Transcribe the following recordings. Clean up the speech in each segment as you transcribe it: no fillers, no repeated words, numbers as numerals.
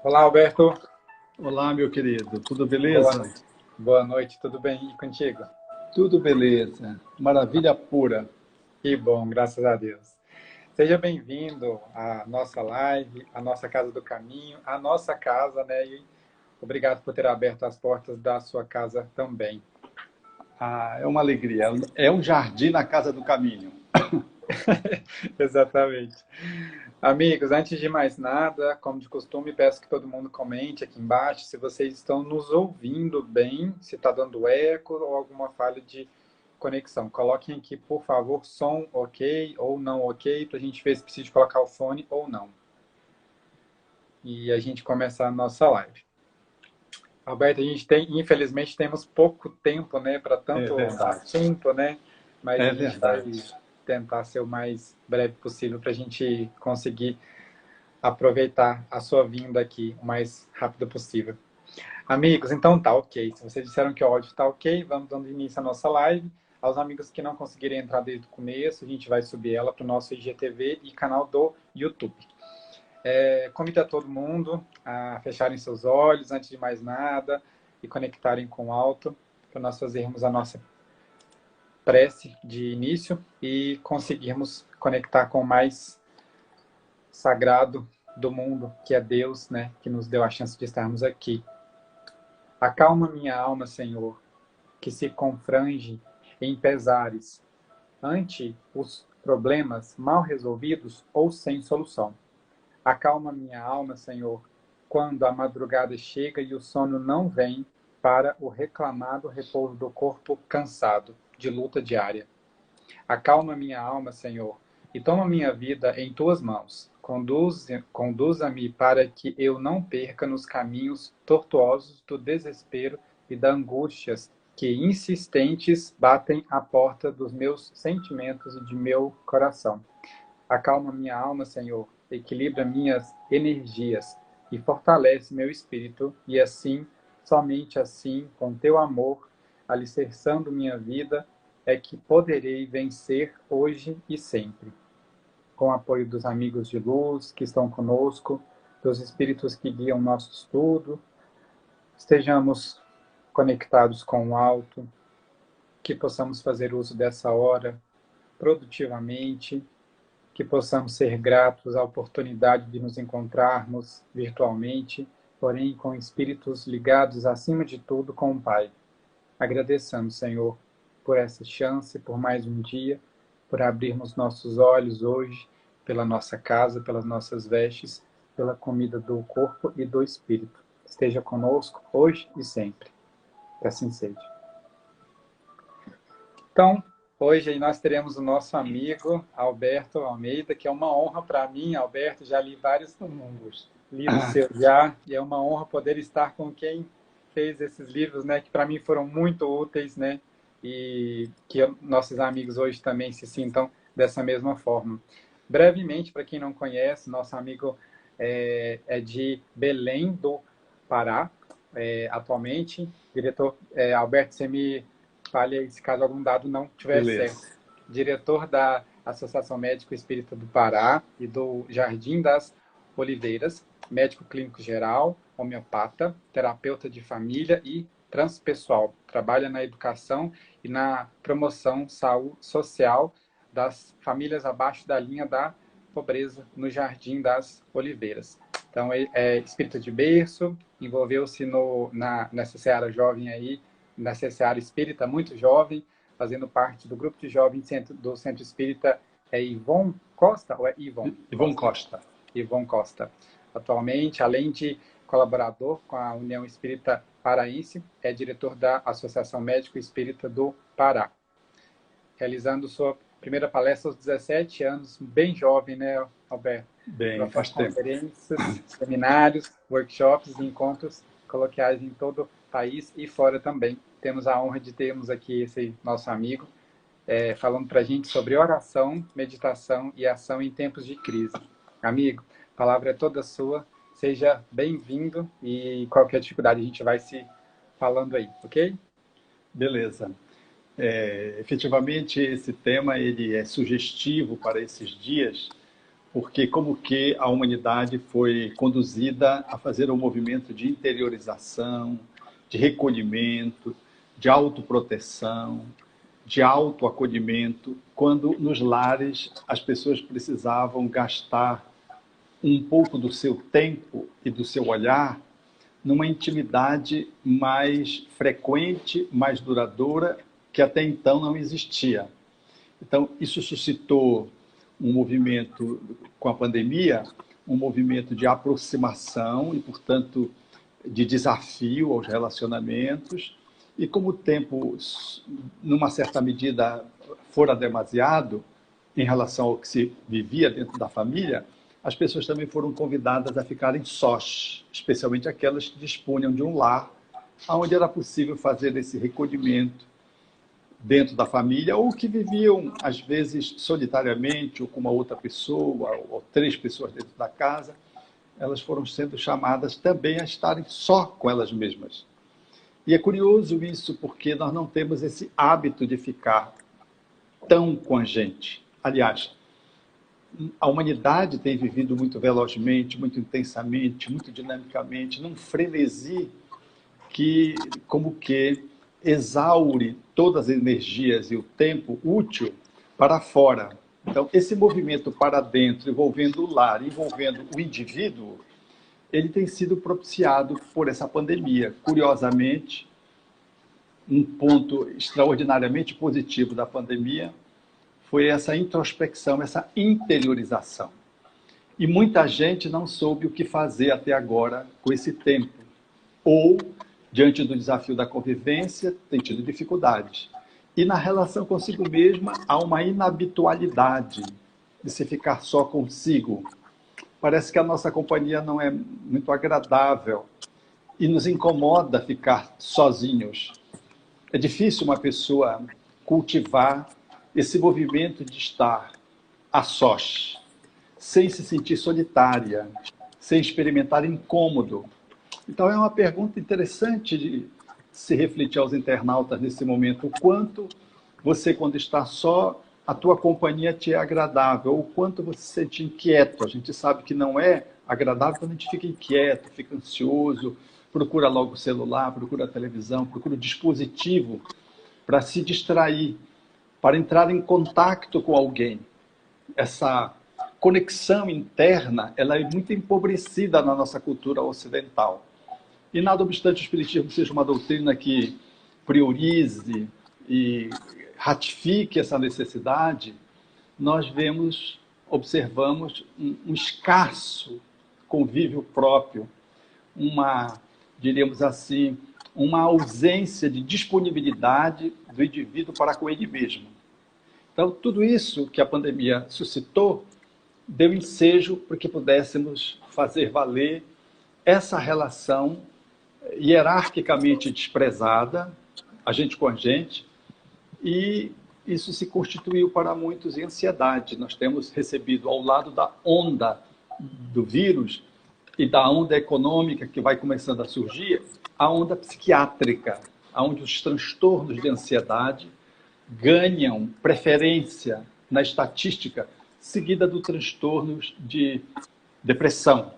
Olá, Alberto. Olá, meu querido, tudo Boa, beleza? boa noite, tudo bem? E contigo? Tudo beleza, maravilha pura. Que bom, graças a Deus. Seja bem-vindo à nossa live, à nossa Casa do Caminho, à nossa casa, né? E obrigado por ter aberto as portas da sua casa também. Ah, é uma alegria, é um jardim na casa do caminho. Exatamente. Amigos, antes de mais nada, como de costume, peço que todo mundo comente aqui embaixo se vocês estão nos ouvindo bem, se está dando eco ou alguma falha de conexão. Coloquem aqui, por favor, som ok ou não ok, para a gente ver se precisa colocar o fone ou não. E a gente começa a nossa live. Alberto, a gente tem, infelizmente, temos pouco tempo, né, para É tanto verdade, assunto, né? Mas é a gente vai verdade. tentar ser o mais breve possível para a gente conseguir aproveitar a sua vinda aqui o mais rápido possível. Amigos, então tá ok. Se vocês disseram que o áudio está ok, vamos dando início à nossa live. Aos amigos que não conseguirem entrar desde o começo, a gente vai subir ela para o nosso IGTV e canal do YouTube. Convido a todo mundo a fecharem seus olhos antes de mais nada e conectarem com o alto para nós fazermos a nossa prece de início e conseguirmos conectar com o mais sagrado do mundo, que é Deus, né, que nos deu a chance de estarmos aqui. Acalma minha alma, Senhor, que se confrange em pesares ante os problemas mal resolvidos ou sem solução. Acalma minha alma, Senhor, quando a madrugada chega e o sono não vem para o reclamado repouso do corpo cansado de luta diária. Acalma minha alma, Senhor, e toma minha vida em tuas mãos. Conduza-me para que eu não perca nos caminhos tortuosos do desespero e das angústias que insistentes batem à porta dos meus sentimentos e de meu coração. Acalma minha alma, Senhor, equilibra minhas energias e fortalece meu espírito, e assim, somente assim, com teu amor, alicerçando minha vida, é que poderei vencer hoje e sempre. Com o apoio dos amigos de luz que estão conosco, dos espíritos que guiam nosso estudo, estejamos conectados com o alto, que possamos fazer uso dessa hora produtivamente, que possamos ser gratos à oportunidade de nos encontrarmos virtualmente, porém com espíritos ligados acima de tudo com o Pai. Agradeçamos, Senhor, por essa chance, por mais um dia, por abrirmos nossos olhos hoje, pela nossa casa, pelas nossas vestes, pela comida do corpo e do espírito. Esteja conosco hoje e sempre. Que assim seja. Então, hoje nós teremos o nosso amigo Alberto Almeida, que é uma honra para mim, Alberto. Já li vários livros Ah, seus já, e é uma honra poder estar com quem fez esses livros, né, que para mim foram muito úteis, né, e que nossos amigos hoje também se sintam dessa mesma forma. Brevemente, para quem não conhece, nosso amigo é de Belém do Pará, atualmente. Diretor Alberto, você me fale aí se caso algum dado não estiver certo. beleza. Diretor da Associação Médico Espírita do Pará e do Jardim das Oliveiras, médico clínico geral, homeopata, terapeuta de família e transpessoal. Trabalha na educação e na promoção saúde social das famílias abaixo da linha da pobreza no Jardim das Oliveiras. Então, é espírita de berço, envolveu-se nessa seara jovem aí, nessa seara espírita muito jovem, fazendo parte do grupo de jovens do Centro Espírita Ivon Costa, ou é Ivon Ivon Costa? Costa. Ivon Costa. Atualmente, além de colaborador com a União Espírita Paraense, é diretor da Associação Médico Espírita do Pará, realizando sua primeira palestra aos 17 anos, bem jovem, né, Alberto? Bem, Profere faz tempo. conferências, seminários, workshops e encontros coloquiais em todo o país e fora também. Temos a honra de termos aqui esse nosso amigo falando para a gente sobre oração, meditação e ação em tempos de crise. Amigo, a palavra é toda sua. Seja bem-vindo e qualquer dificuldade a gente vai se falando aí, ok? Beleza. Efetivamente, esse tema ele é sugestivo para esses dias, porque como que a humanidade foi conduzida a fazer um movimento de interiorização, de recolhimento, de autoproteção, de autoacolhimento, quando nos lares as pessoas precisavam gastar um pouco do seu tempo e do seu olhar numa intimidade mais frequente, mais duradoura, que até então não existia. Então, isso suscitou um movimento, com a pandemia, um movimento de aproximação e, portanto, de desafio aos relacionamentos. E como o tempo, numa certa medida, fora demasiado em relação ao que se vivia dentro da família, as pessoas também foram convidadas a ficarem sós, especialmente aquelas que dispunham de um lar, onde era possível fazer esse recolhimento dentro da família, ou que viviam, às vezes, solitariamente, ou com uma outra pessoa, ou 3 pessoas dentro da casa. Elas foram sendo chamadas também a estarem só com elas mesmas. E é curioso isso, porque nós não temos esse hábito de ficar tão com a gente. Aliás, a humanidade tem vivido muito velozmente, muito intensamente, muito dinamicamente, num frenesi que, como que, exaure todas as energias e o tempo útil para fora. Então, esse movimento para dentro, envolvendo o lar, envolvendo o indivíduo, ele tem sido propiciado por essa pandemia. Curiosamente, um ponto extraordinariamente positivo da pandemia foi essa introspecção, essa interiorização. E muita gente não soube o que fazer até agora com esse tempo. Ou, diante do desafio da convivência, tem tido dificuldades. E na relação consigo mesma, há uma inabitualidade de se ficar só consigo. Parece que a nossa companhia não é muito agradável e nos incomoda ficar sozinhos. É difícil uma pessoa cultivar esse movimento de estar a sós, sem se sentir solitária, sem experimentar incômodo. Então é uma pergunta interessante de se refletir aos internautas nesse momento, o quanto você, quando está só, a tua companhia te é agradável, ou o quanto você se sente inquieto. A gente sabe que não é agradável quando a gente fica inquieto, fica ansioso, procura logo o celular, procura a televisão, procura o dispositivo para se distrair, para entrar em contato com alguém. Essa conexão interna, ela é muito empobrecida na nossa cultura ocidental. E nada obstante o Espiritismo seja uma doutrina que priorize e ratifique essa necessidade, nós observamos um escasso convívio próprio, diríamos assim, uma ausência de disponibilidade do indivíduo para com ele mesmo. Então, tudo isso que a pandemia suscitou deu ensejo para que pudéssemos fazer valer essa relação hierarquicamente desprezada, a gente com a gente, e isso se constituiu para muitos em ansiedade. Nós temos recebido, ao lado da onda do vírus e da onda econômica que vai começando a surgir, a onda psiquiátrica, onde os transtornos de ansiedade ganham preferência na estatística, seguida dos transtornos de depressão.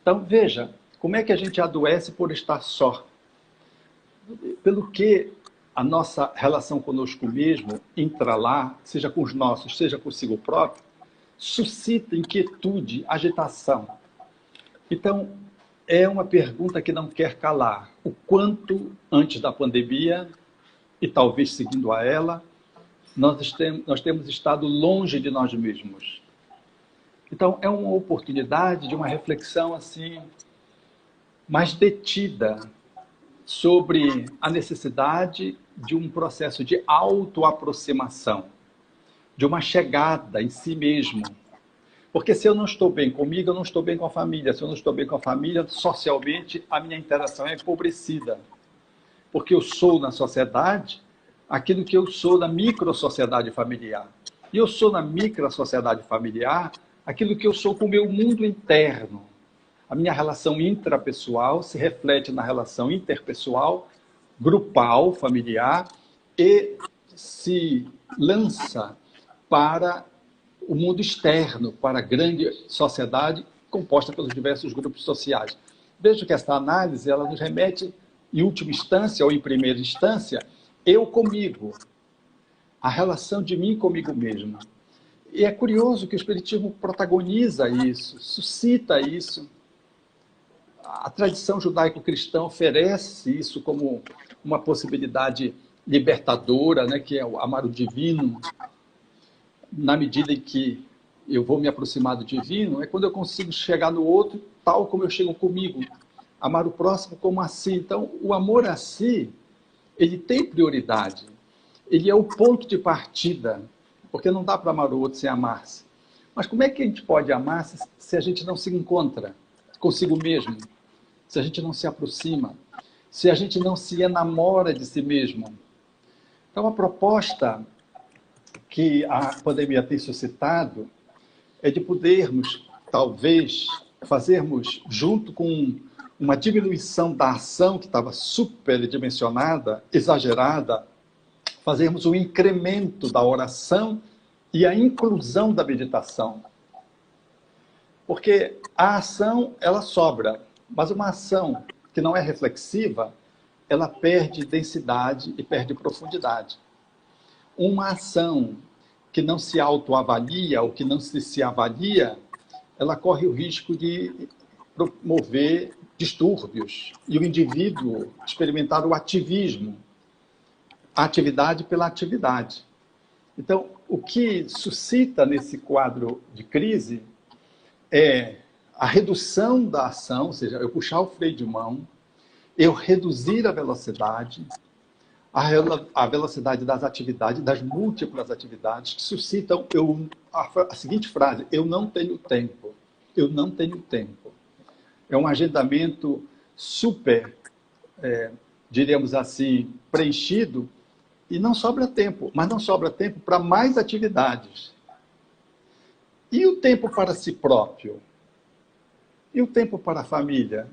Então, veja, como é que a gente adoece por estar só? Pelo que a nossa relação conosco mesmo, intralar, seja com os nossos, seja consigo próprio, suscita inquietude, agitação. Então, é uma pergunta que não quer calar. O quanto, antes da pandemia, e talvez seguindo a ela, nós temos estado longe de nós mesmos. Então, é uma oportunidade de uma reflexão assim mais detida sobre a necessidade de um processo de autoaproximação, de uma chegada em si mesmo. Porque se eu não estou bem comigo, eu não estou bem com a família. Se eu não estou bem com a família, socialmente, a minha interação é empobrecida. Porque eu sou na sociedade aquilo que eu sou na micro-sociedade familiar. E eu sou na micro-sociedade familiar aquilo que eu sou com o meu mundo interno. A minha relação intrapessoal se reflete na relação interpessoal, grupal, familiar, e se lança para o mundo externo, para a grande sociedade composta pelos diversos grupos sociais. Veja que esta análise ela nos remete, em última instância ou em primeira instância, eu comigo, a relação de mim comigo mesmo. E é curioso que o Espiritismo protagoniza isso, suscita isso. A tradição judaico-cristã oferece isso como uma possibilidade libertadora, né, que é o amar o divino. Na medida em que eu vou me aproximar do divino, é quando eu consigo chegar no outro tal como eu chego comigo. Amar o próximo como a si. Então, o amor a si, ele tem prioridade. Ele é o ponto de partida, porque não dá para amar o outro sem amar-se. Mas como é que a gente pode amar se a gente não se encontra consigo mesmo? Se a gente não se aproxima? Se a gente não se enamora de si mesmo? Então, a proposta que a pandemia tem suscitado é de podermos, talvez, fazermos, junto com uma diminuição da ação que estava superdimensionada, exagerada, fazermos um incremento da oração e a inclusão da meditação. Porque a ação, ela sobra, mas uma ação que não é reflexiva, ela perde densidade e perde profundidade. Uma ação que não se autoavalia ou que não se avalia, ela corre o risco de promover distúrbios e o indivíduo experimentar o ativismo, a atividade pela atividade. Então, o que suscita nesse quadro de crise é a redução da ação, ou seja, eu puxar o freio de mão, eu reduzir a velocidade das atividades, das múltiplas atividades que suscitam a seguinte frase: eu não tenho tempo. Eu não tenho tempo. É um agendamento super, diríamos assim, preenchido, e não sobra tempo, mas não sobra tempo para mais atividades. E o tempo para si próprio? E o tempo para a família?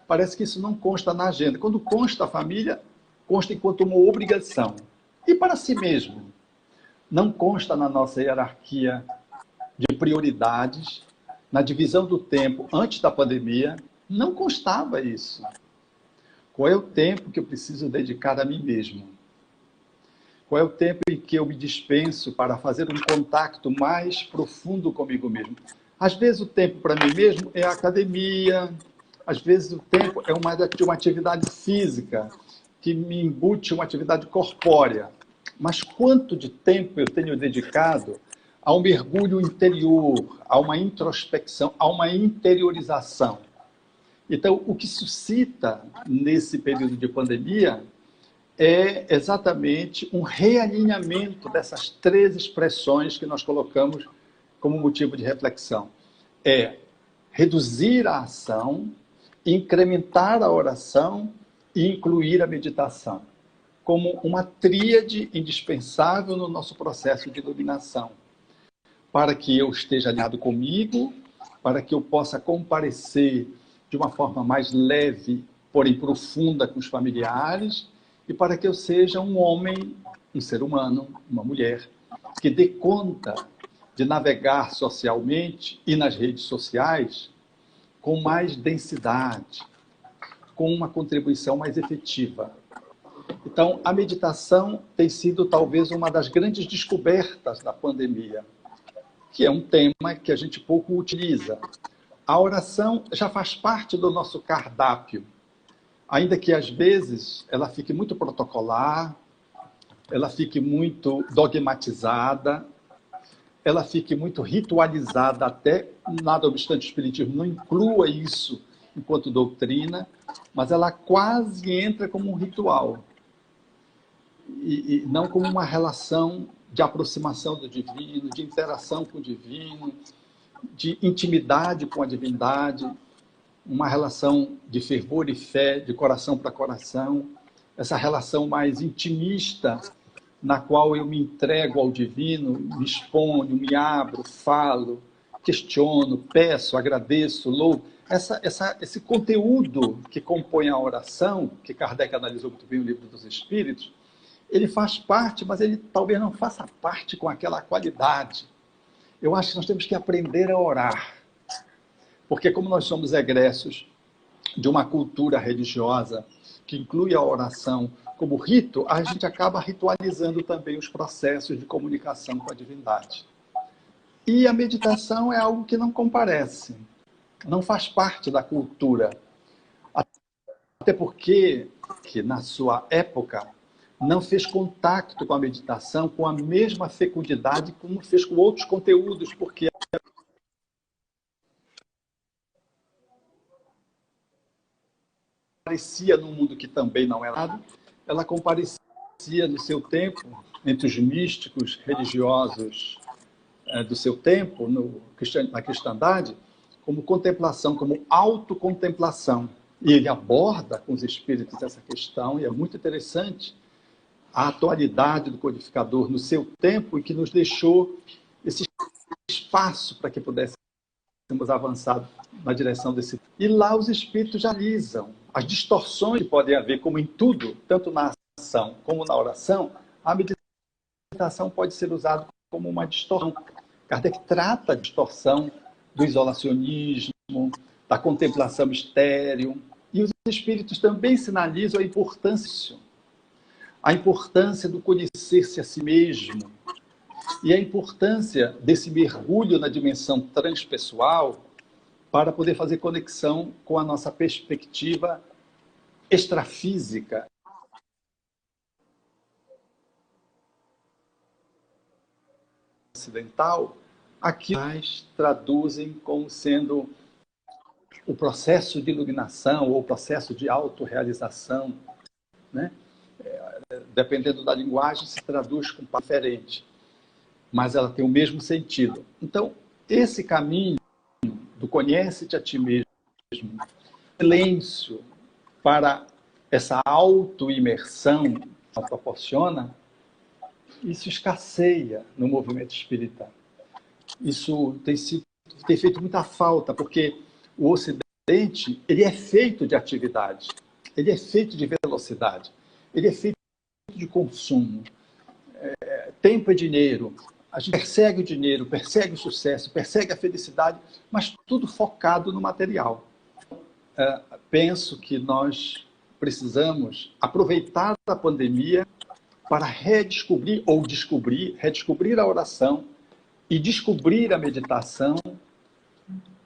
Parece que isso não consta na agenda. Quando consta a família, consta enquanto uma obrigação. E para si mesmo? Não consta na nossa hierarquia de prioridades, na divisão do tempo antes da pandemia, não constava isso. Qual é o tempo que eu preciso dedicar a mim mesmo? Qual é o tempo em que eu me dispenso para fazer um contato mais profundo comigo mesmo? Às vezes o tempo para mim mesmo é a academia, às vezes o tempo é uma atividade física, que me embute uma atividade corpórea. Mas quanto de tempo eu tenho dedicado a um mergulho interior, a uma introspecção, a uma interiorização? Então, o que suscita nesse período de pandemia é exatamente um realinhamento dessas 3 expressões que nós colocamos como motivo de reflexão. É reduzir a ação, incrementar a oração e incluir a meditação, como uma tríade indispensável no nosso processo de iluminação, para que eu esteja alinhado comigo, para que eu possa comparecer de uma forma mais leve, porém profunda com os familiares, e para que eu seja um homem, um ser humano, uma mulher, que dê conta de navegar socialmente e nas redes sociais com mais densidade, com uma contribuição mais efetiva. Então, a meditação tem sido talvez uma das grandes descobertas da pandemia, que é um tema que a gente pouco utiliza. A oração já faz parte do nosso cardápio, ainda que às vezes ela fique muito protocolar, ela fique muito dogmatizada, ela fique muito ritualizada até, nada obstante o Espiritismo não inclua isso enquanto doutrina, mas ela quase entra como um ritual, e não como uma relação de aproximação do divino, de interação com o divino, de intimidade com a divindade, uma relação de fervor e fé, de coração para coração, essa relação mais intimista, na qual eu me entrego ao divino, me exponho, me abro, falo, questiono, peço, agradeço, louvo. Esse conteúdo que compõe a oração, que Kardec analisou muito bem no Livro dos Espíritos, ele faz parte, mas ele talvez não faça parte com aquela qualidade. Eu acho que nós temos que aprender a orar. Porque como nós somos egressos de uma cultura religiosa que inclui a oração como rito, a gente acaba ritualizando também os processos de comunicação com a divindade. E a meditação é algo que não comparece, não faz parte da cultura. Até porque, que na sua época, não fez contato com a meditação com a mesma fecundidade como fez com outros conteúdos, porque aparecia num mundo que também não era nada, ela comparecia no seu tempo, entre os místicos religiosos do seu tempo, na cristandade, como contemplação, como autocontemplação. E ele aborda com os espíritos essa questão, e é muito interessante a atualidade do codificador no seu tempo e que nos deixou esse espaço para que pudéssemos avançar na direção desse... E lá os espíritos já analisam as distorções que podem haver, como em tudo, tanto na ação como na oração, a meditação pode ser usada como uma distorção. Kardec trata a distorção do isolacionismo, da contemplação estéril, e os espíritos também sinalizam a importância do conhecer-se a si mesmo, e a importância desse mergulho na dimensão transpessoal para poder fazer conexão com a nossa perspectiva extrafísica. Ocidental, aqui nós traduzem como sendo o processo de iluminação ou o processo de autorrealização, né? Dependendo da linguagem, se traduz com diferente, mas ela tem o mesmo sentido. Então, esse caminho do conhece-te a ti mesmo, silêncio para essa auto-imersão que ela proporciona, isso escasseia no movimento espírita. Isso tem feito muita falta, porque o Ocidente ele é feito de atividade, ele é feito de velocidade, ele é feito de consumo. Tempo é dinheiro. A gente persegue o dinheiro, persegue o sucesso, persegue a felicidade, mas tudo focado no material. Penso que nós precisamos aproveitar a pandemia para redescobrir ou redescobrir a oração e descobrir a meditação,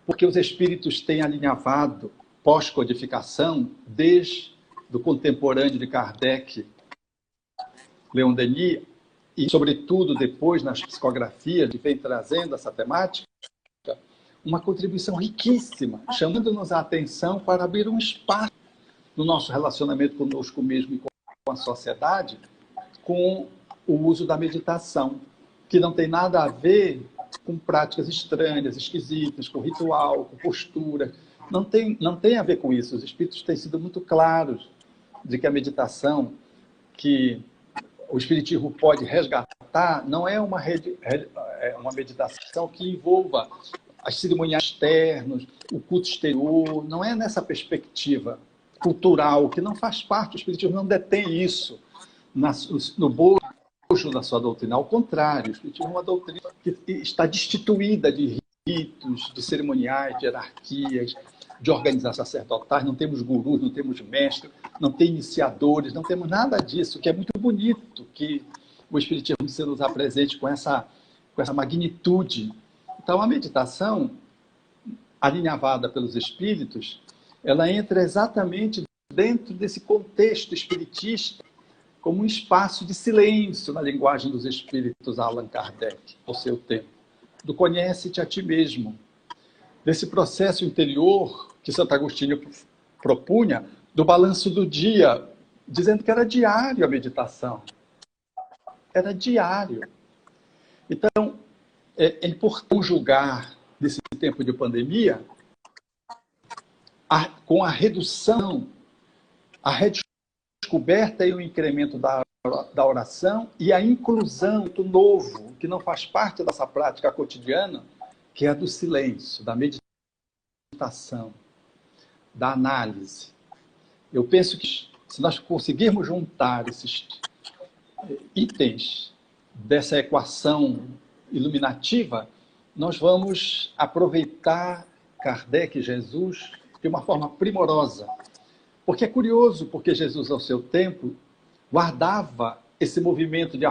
porque os espíritos têm alinhavado pós-codificação desde o contemporâneo de Kardec, Leon Denis, e, sobretudo, depois nas psicografias, que vem trazendo essa temática, uma contribuição riquíssima, chamando-nos a atenção para abrir um espaço no nosso relacionamento conosco mesmo e com a sociedade, com o uso da meditação, que não tem nada a ver com práticas estranhas, esquisitas, com ritual, com postura. Não tem a ver com isso. Os espíritos têm sido muito claros de que a meditação que o espiritismo pode resgatar não é uma meditação que envolva as cerimoniais externas, o culto exterior, não é nessa perspectiva cultural, que não faz parte, o espiritismo não detém isso no bojo da sua doutrina. Ao contrário, o espiritismo é uma doutrina que está destituída de ritos, de cerimoniais, de hierarquias, de organizações sacerdotais, não temos gurus, não temos mestres, não tem iniciadores, não temos nada disso, que é muito bonito que o espiritismo se nos apresente com essa magnitude. Então, a meditação, alinhavada pelos espíritos, ela entra exatamente dentro desse contexto espiritista, como um espaço de silêncio, na linguagem dos espíritos, Allan Kardec, ao seu tempo, do conhece-te a ti mesmo, desse processo interior que Santo Agostinho propunha, do balanço do dia, dizendo que era diário a meditação. Era diário. Então, é importante julgar, nesse tempo de pandemia, com a redução, a redescoberta e o incremento da oração e a inclusão do novo, que não faz parte dessa prática cotidiana, que é a do silêncio, da meditação, da análise. Eu penso que se nós conseguirmos juntar esses itens dessa equação iluminativa, nós vamos aproveitar Kardec e Jesus de uma forma primorosa. Porque é curioso, porque Jesus, ao seu tempo, guardava esse movimento de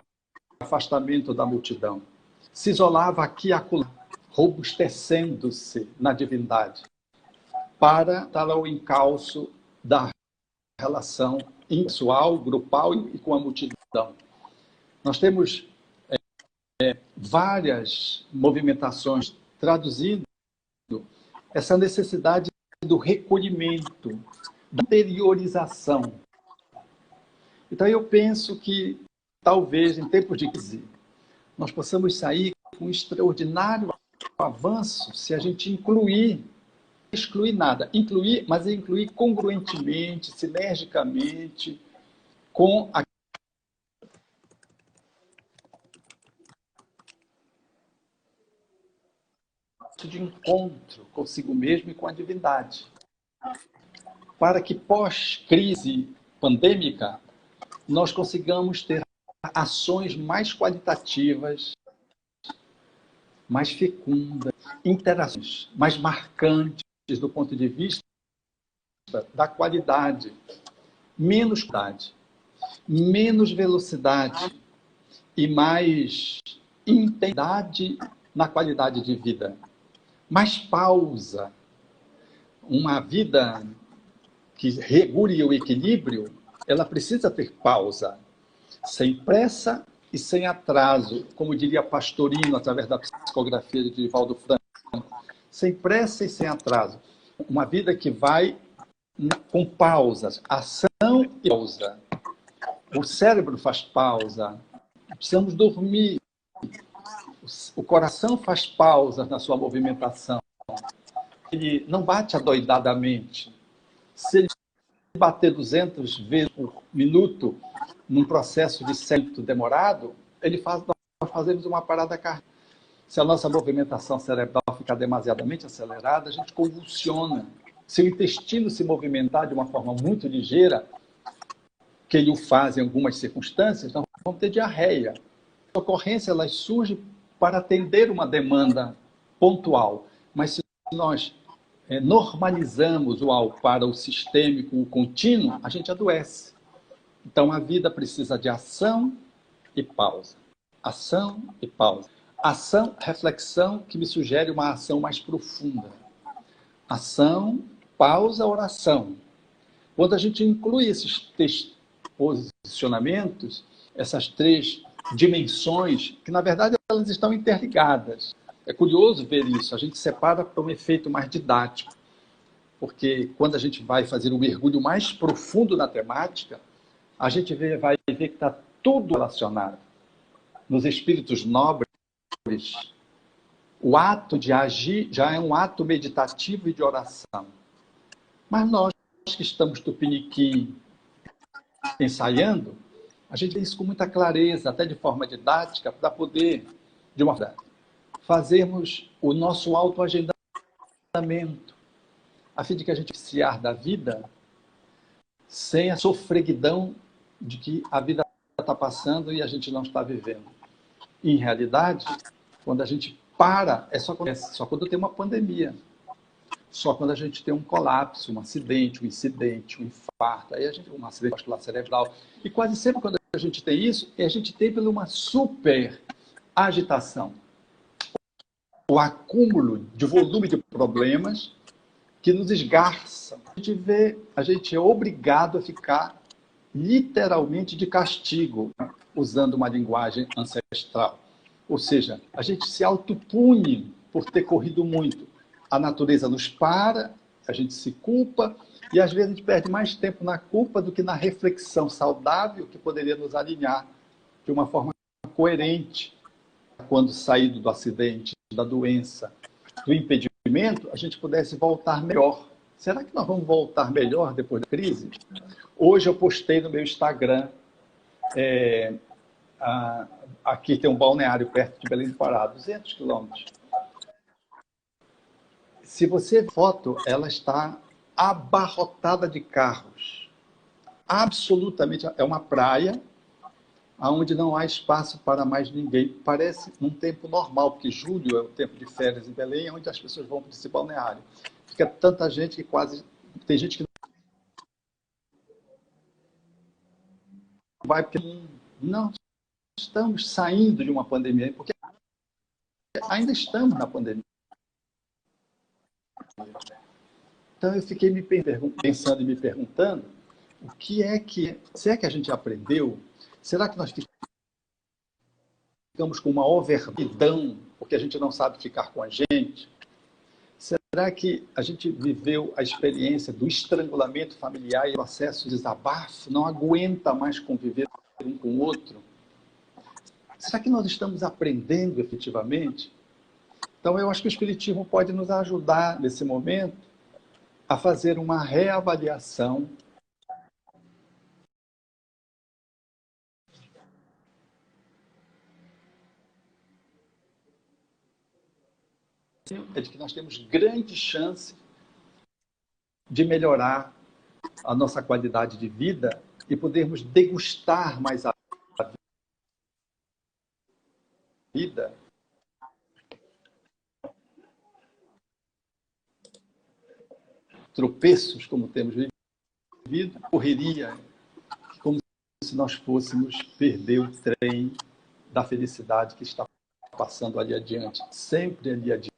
afastamento da multidão. Se isolava aqui e acolá, robustecendo-se na divindade, para dar ao encalço da relação impessoal, grupal e com a multidão. Nós temos várias movimentações traduzindo essa necessidade do recolhimento, da interiorização. Então, eu penso que, talvez, em tempos de crise, nós possamos sair com um extraordinário avanço se a gente incluir, excluir nada, incluir, mas incluir congruentemente, sinergicamente, com a de encontro consigo mesmo e com a divindade. Para que pós-crise pandêmica, nós consigamos ter ações mais qualitativas, mais fecundas, interações mais marcantes do ponto de vista da qualidade, menos qualidade, menos velocidade e mais intensidade na qualidade de vida, mais pausa. Uma vida que regule o equilíbrio, ela precisa ter pausa, sem pressa e sem atraso, como diria Pastorino, através da psicografia de Divaldo Franco. Sem pressa e sem atraso. Uma vida que vai com pausas, ação e pausa. O cérebro faz pausa, precisamos dormir. O coração faz pausas na sua movimentação. Ele não bate adoidadamente. Se ele bater 200 vezes por minuto num processo de cérebro demorado, nós fazemos uma parada cardíaca. Se a nossa movimentação cerebral ficar demasiadamente acelerada, a gente convulsiona. Se o intestino se movimentar de uma forma muito ligeira, que ele o faz em algumas circunstâncias, nós vamos ter diarreia. A ocorrência ela surge para atender uma demanda pontual. Mas se nós normalizamos para o sistêmico, o contínuo, a gente adoece. Então, a vida precisa de ação e pausa. Ação e pausa. Ação, reflexão, que me sugere uma ação mais profunda. Ação, pausa, oração. Quando a gente inclui esses três posicionamentos, essas três dimensões, que na verdade elas estão interligadas. É curioso ver isso. A gente separa para um efeito mais didático. Porque quando a gente vai fazer um mergulho mais profundo na temática, a gente vai ver que está tudo relacionado. Nos espíritos nobres, o ato de agir já é um ato meditativo e de oração. Mas nós que estamos tupiniquim ensaiando, a gente vê isso com muita clareza, até de forma didática, para poder, de uma forma, fazermos o nosso autoagendamento, a fim de que a gente beneficiar da vida sem a sofreguidão de que a vida está passando e a gente não está vivendo. Em realidade, quando a gente para, acontece só quando tem uma pandemia. Só quando a gente tem um colapso, um acidente, um incidente, um infarto, aí a gente um acidente vascular cerebral. E quase sempre quando a gente tem isso, a gente tem por uma super agitação. O acúmulo de volume de problemas que nos esgarçam. A gente é obrigado a ficar literalmente de castigo, usando uma linguagem ancestral. Ou seja, a gente se autopune por ter corrido muito. A natureza nos para, a gente se culpa, e às vezes a gente perde mais tempo na culpa do que na reflexão saudável que poderia nos alinhar de uma forma coerente. Quando saído do acidente, da doença, do impedimento, a gente pudesse voltar melhor. Será que nós vamos voltar melhor depois da crise? Hoje eu postei no meu Instagram, aqui tem um balneário perto de Belém do Pará, 200 quilômetros. Se você ver a foto, ela está abarrotada de carros. Absolutamente. É uma praia onde não há espaço para mais ninguém. Parece um tempo normal, porque julho é o tempo de férias em Belém, onde as pessoas vão para esse balneário. Fica tanta gente que quase... Tem gente que não vai... Não estamos saindo de uma pandemia, porque ainda estamos na pandemia. Então eu fiquei pensando e me perguntando o que é que... Se é que a gente aprendeu, será que nós ficamos com uma overdão porque a gente não sabe ficar com a gente? Será que a gente viveu a experiência do estrangulamento familiar e o processo de desabafo, não aguenta mais conviver um com o outro? Será que nós estamos aprendendo efetivamente? Então, eu acho que o Espiritismo pode nos ajudar, nesse momento, a fazer uma reavaliação de que nós temos grande chance de melhorar a nossa qualidade de vida e podermos degustar mais a vida tropeços como temos vivido, correria, como se nós fôssemos perder o trem da felicidade que está passando ali adiante, sempre ali adiante.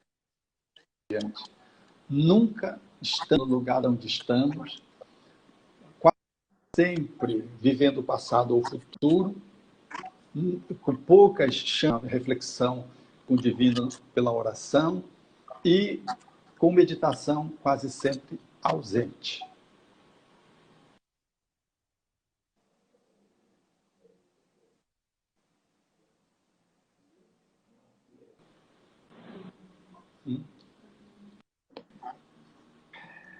Nunca estando no lugar onde estamos, quase sempre vivendo o passado ou o futuro, com poucas chances de reflexão com o divino pela oração e com meditação quase sempre ausente.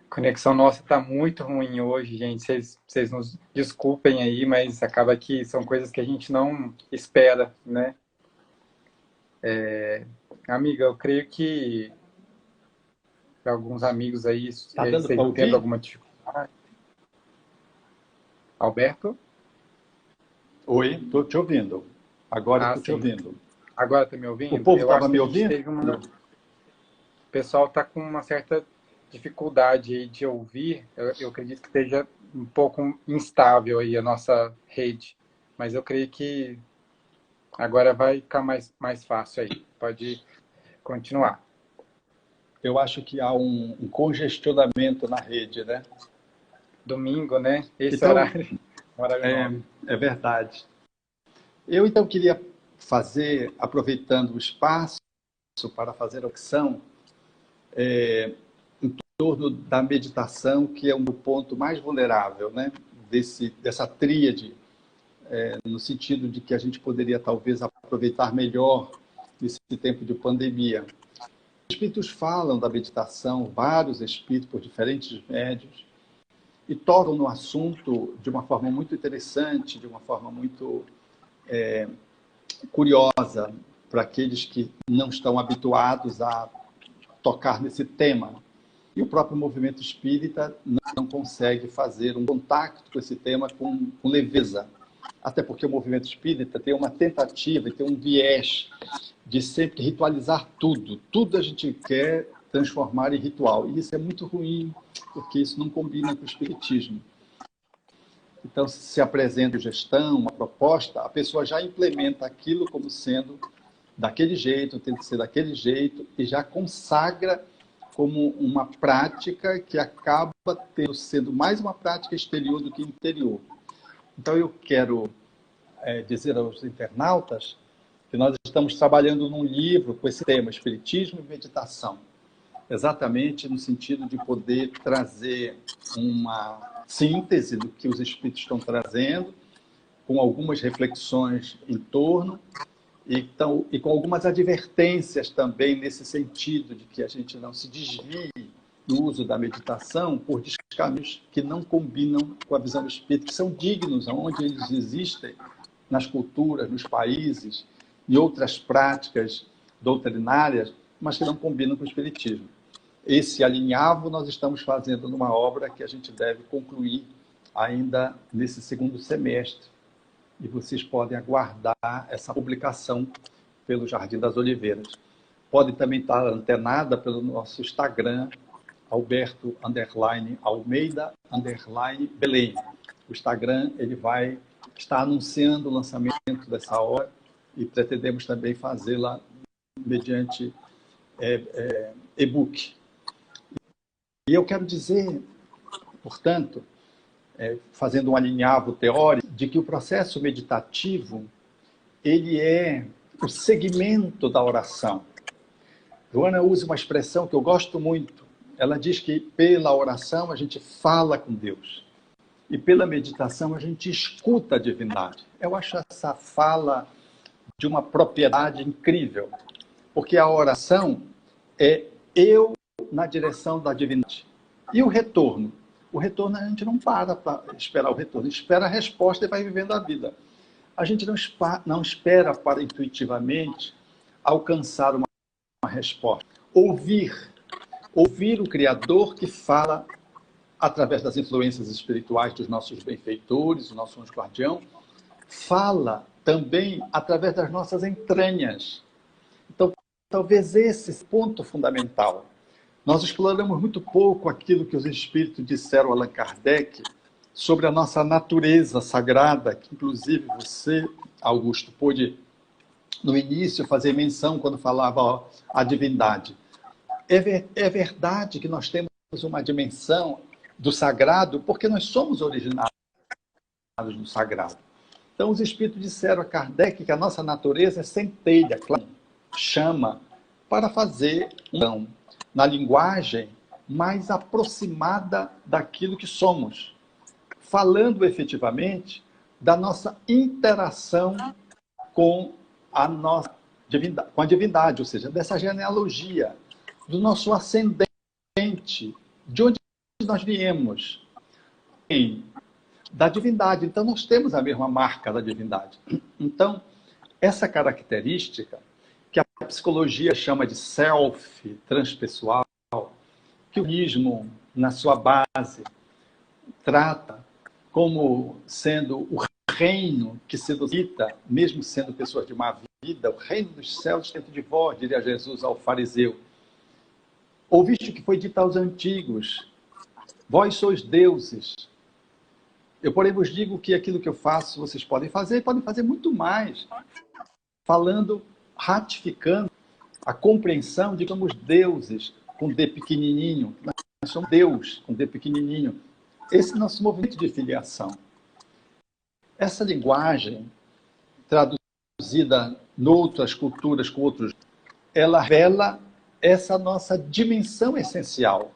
A conexão nossa está muito ruim hoje, gente. Vocês nos desculpem aí, mas acaba que são coisas que a gente não espera, né? Amiga, eu creio que para alguns amigos aí Está dando para estejam tendo ouvir? alguma dificuldade. Alberto? Oi, estou te ouvindo. Agora Ah, estou te sim. ouvindo. Agora está me O ouvindo? povo Eu estava acho que me a gente ouvindo? teve uma... O pessoal está com uma certa dificuldade aí de ouvir. Eu acredito que esteja um pouco instável aí a nossa rede. Mas eu creio que agora vai ficar mais fácil aí. Pode continuar. Eu acho que há um congestionamento na rede, né? Domingo, né? Esse Então, horário nobre. é verdade. Eu, então, queria fazer, aproveitando o espaço para fazer a opção em torno da meditação, que é um ponto mais vulnerável, né? Dessa tríade, no sentido de que a gente poderia, talvez, aproveitar melhor nesse tempo de pandemia. Os espíritos falam da meditação, vários espíritos, por diferentes médios, e tocam no assunto de uma forma muito interessante, de uma forma muito curiosa para aqueles que não estão habituados a tocar nesse tema. E o próprio movimento espírita não consegue fazer um contato com esse tema com leveza. Até porque o movimento espírita tem uma tentativa e tem um viés de sempre ritualizar tudo. Tudo a gente quer transformar em ritual. E isso é muito ruim, porque isso não combina com o espiritismo. Então, se apresenta gestão, uma proposta, a pessoa já implementa aquilo como sendo daquele jeito, tem que ser daquele jeito, e já consagra como uma prática que acaba sendo mais uma prática exterior do que interior. Então, eu quero dizer aos internautas que nós estamos trabalhando num livro com esse tema, Espiritismo e Meditação, exatamente no sentido de poder trazer uma síntese do que os espíritos estão trazendo, com algumas reflexões em torno, então, e com algumas advertências também nesse sentido de que a gente não se desvie do uso da meditação por caminhos que não combinam com a visão espírita, que são dignos, onde eles existem nas culturas, nos países, e outras práticas doutrinárias, mas que não combinam com o espiritismo. Esse alinhavo nós estamos fazendo numa obra que a gente deve concluir ainda nesse segundo semestre. e vocês podem aguardar essa publicação pelo Jardim das Oliveiras. Pode também estar antenada pelo nosso Instagram, Alberto_Almeida_Belém. O Instagram ele vai estar anunciando o lançamento dessa obra e pretendemos também fazê-la mediante e-book. E eu quero dizer, portanto, fazendo um alinhavo teórico, de que o processo meditativo ele é o segmento da oração. Joana usa uma expressão que eu gosto muito. Ela diz que pela oração a gente fala com Deus e pela meditação a gente escuta a divindade. Eu acho essa fala de uma propriedade incrível, porque a oração é eu na direção da divindade. E o retorno? O retorno a gente não para esperar o retorno, a gente espera a resposta e vai vivendo a vida. A gente não espera para intuitivamente alcançar uma resposta. Ouvir o Criador que fala através das influências espirituais dos nossos benfeitores, do nosso anjo guardião, fala também através das nossas entranhas. Então, talvez esse seja o ponto fundamental. Nós exploramos muito pouco aquilo que os espíritos disseram a Allan Kardec sobre a nossa natureza sagrada, que inclusive você, Augusto, pôde no início fazer menção quando falava a divindade. É verdade que nós temos uma dimensão do sagrado porque nós somos originados do sagrado. Então os espíritos disseram a Kardec que a nossa natureza é centelha, chama, para fazer na linguagem mais aproximada daquilo que somos, falando efetivamente da nossa interação com a nossa divindade, com a divindade, ou seja, dessa genealogia, do nosso ascendente, de onde nós viemos, da divindade. Então, nós temos a mesma marca da divindade. Então, essa característica, que a psicologia chama de self, transpessoal, que o budismo, na sua base, trata como sendo o reino que se suscita, mesmo sendo pessoas de má vida, o reino dos céus dentro de vós, diria Jesus ao fariseu. Ouviste o que foi dito aos antigos, vós sois deuses. Eu, porém, vos digo que aquilo que eu faço, vocês podem fazer, e podem fazer muito mais. Falando, ratificando a compreensão de que somos deuses, com D pequenininho. Nós somos Deus, com D pequenininho. Esse é o nosso movimento de filiação. Essa linguagem, traduzida em outras culturas, com outros, ela revela essa nossa dimensão essencial.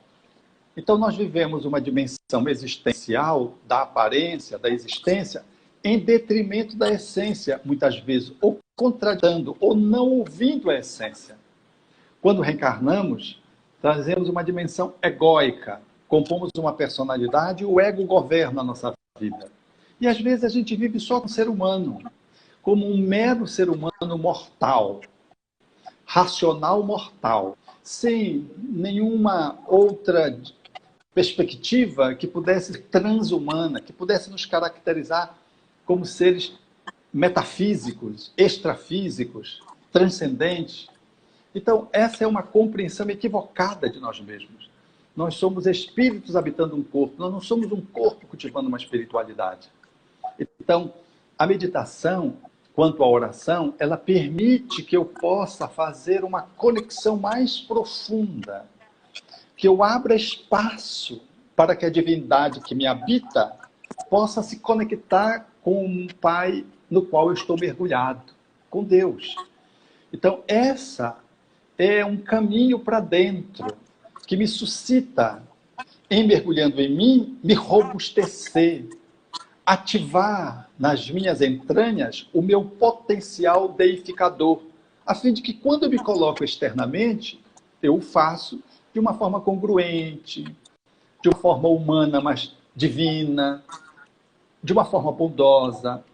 Então, nós vivemos uma dimensão existencial da aparência, da existência, em detrimento da essência, muitas vezes, ou contradando, ou não ouvindo a essência. Quando reencarnamos, trazemos uma dimensão egóica, compomos uma personalidade e o ego governa a nossa vida. E, às vezes, a gente vive só com o ser humano, como um mero ser humano mortal, racional mortal, sem nenhuma outra perspectiva que pudesse ser transhumana, que pudesse nos caracterizar como seres metafísicos, extrafísicos, transcendentes. Então, essa é uma compreensão equivocada de nós mesmos. Nós somos espíritos habitando um corpo, nós não somos um corpo cultivando uma espiritualidade. Então, a meditação, quanto à oração, ela permite que eu possa fazer uma conexão mais profunda, que eu abra espaço para que a divindade que me habita possa se conectar com um Pai no qual eu estou mergulhado, com Deus. Então, essa é um caminho para dentro, que me suscita, em mergulhando em mim, me robustecer, ativar nas minhas entranhas o meu potencial deificador, a fim de que quando eu me coloco externamente, eu o faço de uma forma congruente, de uma forma humana, mas divina, de uma forma bondosa,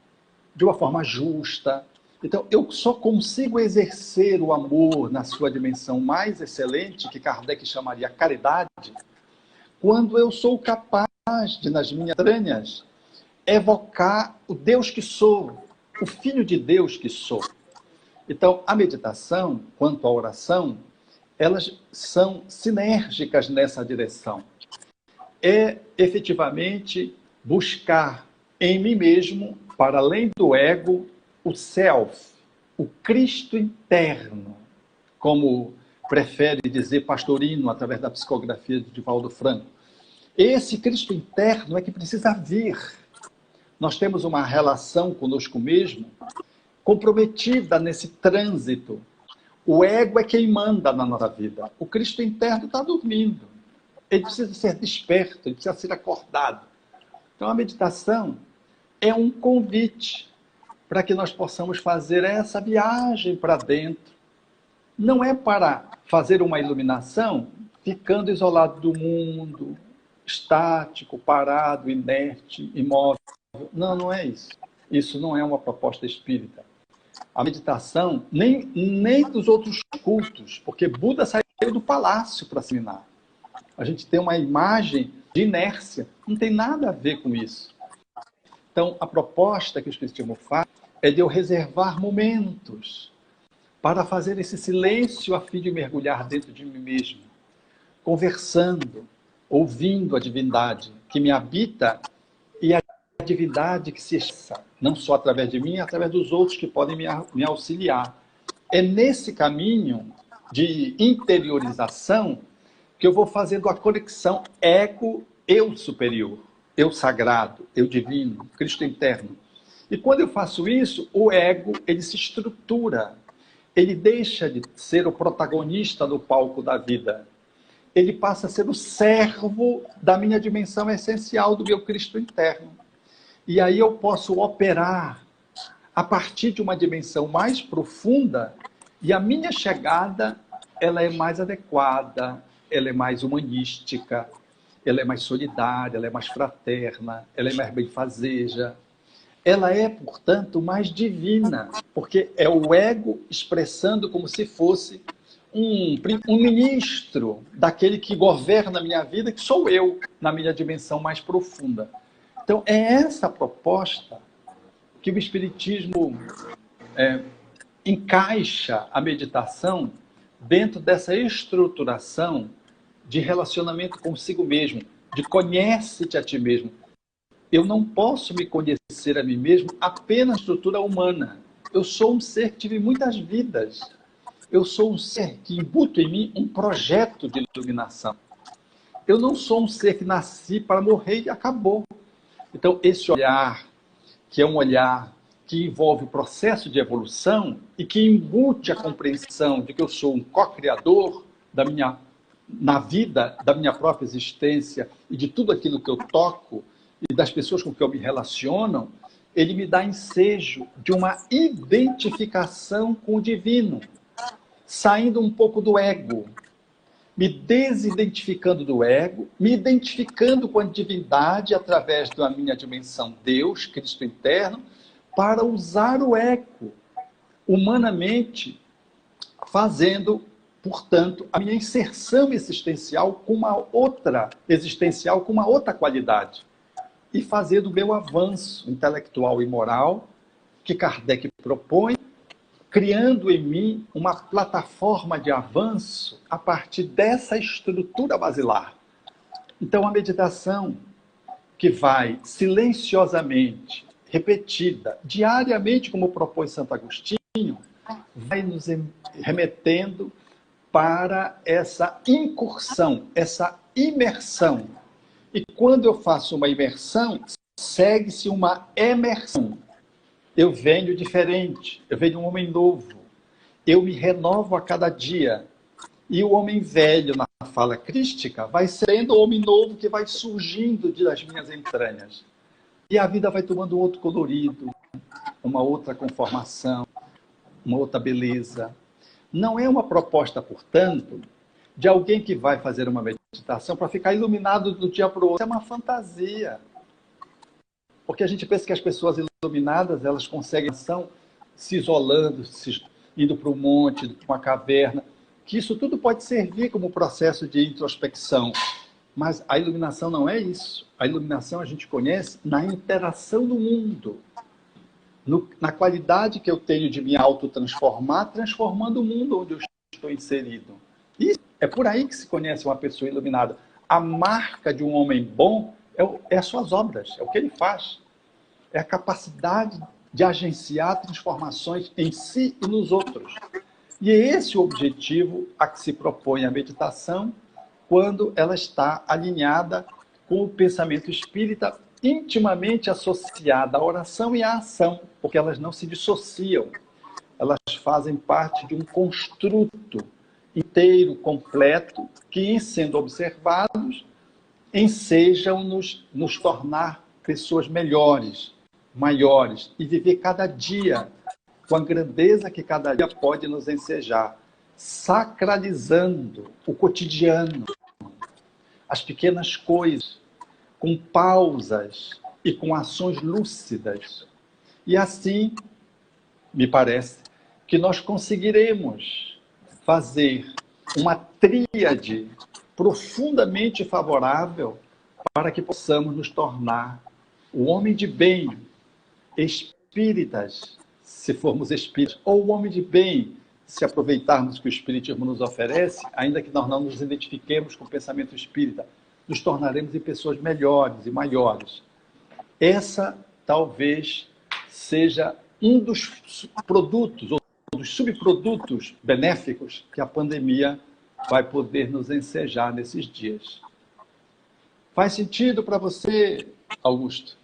de uma forma justa. Então, eu só consigo exercer o amor na sua dimensão mais excelente, que Kardec chamaria caridade, quando eu sou capaz de, nas minhas entranhas, evocar o Deus que sou, o Filho de Deus que sou. Então, a meditação, quanto à oração, elas são sinérgicas nessa direção. É efetivamente buscar em mim mesmo, para além do ego, o self, o Cristo interno, como prefere dizer Pastorino através da psicografia de Divaldo Franco. Esse Cristo interno é que precisa vir. Nós temos uma relação conosco mesmo comprometida nesse trânsito. O ego é quem manda na nossa vida. O Cristo interno está dormindo. Ele precisa ser desperto, ele precisa ser acordado. Então, a meditação é um convite para que nós possamos fazer essa viagem para dentro. Não é para fazer uma iluminação ficando isolado do mundo, estático, parado, inerte, imóvel. Não, não é isso. Isso não é uma proposta espírita. A meditação, nem dos outros cultos, porque Buda saiu do palácio para ensinar. A gente tem uma imagem de inércia, não tem nada a ver com isso. Então, a proposta que o Espiritismo faz é de eu reservar momentos para fazer esse silêncio a fim de mergulhar dentro de mim mesmo, conversando, ouvindo a divindade que me habita e a divindade que se expressa, não só através de mim, através dos outros que podem me auxiliar. É nesse caminho de interiorização que eu vou fazendo a conexão ego-eu superior, eu sagrado, eu divino, Cristo interno. E quando eu faço isso, o ego, ele se estrutura, ele deixa de ser o protagonista do palco da vida. Ele passa a ser o servo da minha dimensão essencial, do meu Cristo interno. E aí eu posso operar a partir de uma dimensão mais profunda, e a minha chegada, ela é mais adequada, ela é mais humanística, ela é mais solidária, ela é mais fraterna, ela é mais benfazeja. Ela é, portanto, mais divina, porque é o ego expressando como se fosse um ministro daquele que governa a minha vida, que sou eu, na minha dimensão mais profunda. Então, é essa proposta que o Espiritismo encaixa a meditação dentro dessa estruturação de relacionamento consigo mesmo, de conhece-te a ti mesmo. Eu não posso me conhecer a mim mesmo apenas na estrutura humana. Eu sou um ser que tive muitas vidas. Eu sou um ser que imbuto em mim um projeto de iluminação. Eu não sou um ser que nasci para morrer e acabou. Então, esse olhar, que é um olhar que envolve o processo de evolução e que embute a compreensão de que eu sou um co-criador na vida, da minha própria existência e de tudo aquilo que eu toco e das pessoas com que eu me relaciono, ele me dá ensejo de uma identificação com o divino, saindo um pouco do ego, me desidentificando do ego, me identificando com a divindade através da minha dimensão Deus, Cristo interno, para usar o ego humanamente, fazendo, portanto, a minha inserção existencial com uma outra qualidade e fazer do meu avanço intelectual e moral que Kardec propõe, criando em mim uma plataforma de avanço a partir dessa estrutura basilar. Então, a meditação que vai silenciosamente, repetida, diariamente, como propõe Santo Agostinho, vai nos remetendo para essa incursão, essa imersão. E quando eu faço uma imersão, segue-se uma emersão. Eu venho diferente, eu venho um homem novo, eu me renovo a cada dia. E o homem velho, na fala crística, vai sendo o homem novo que vai surgindo das minhas entranhas. E a vida vai tomando outro colorido, uma outra conformação, uma outra beleza. Não é uma proposta, portanto, de alguém que vai fazer uma meditação para ficar iluminado do dia para o outro. É uma fantasia. Porque a gente pensa que as pessoas iluminadas, elas conseguem se isolando, indo para um monte, para uma caverna, que isso tudo pode servir como processo de introspecção. Mas a iluminação não é isso. A iluminação a gente conhece na interação do mundo, na qualidade que eu tenho de me autotransformar, transformando o mundo onde eu estou inserido. E é por aí que se conhece uma pessoa iluminada. A marca de um homem bom é as suas obras, é o que ele faz. É a capacidade de agenciar transformações em si e nos outros. E é esse o objetivo a que se propõe a meditação, quando ela está alinhada com o pensamento espírita, intimamente associada à oração e à ação, porque elas não se dissociam. Elas fazem parte de um construto inteiro, completo, que, em sendo observados, ensejam-nos nos tornar pessoas melhores, maiores, e viver cada dia com a grandeza que cada dia pode nos ensejar, sacralizando o cotidiano, as pequenas coisas, com pausas e com ações lúcidas. E assim, me parece, que nós conseguiremos fazer uma tríade profundamente favorável para que possamos nos tornar o homem de bem, espíritas, se formos espíritas, ou o homem de bem, se aproveitarmos que o espiritismo nos oferece, ainda que nós não nos identifiquemos com o pensamento espírita, nos tornaremos em pessoas melhores e maiores. Essa talvez seja um dos produtos, ou dos subprodutos benéficos que a pandemia vai poder nos ensejar nesses dias. Faz sentido para você, Augusto?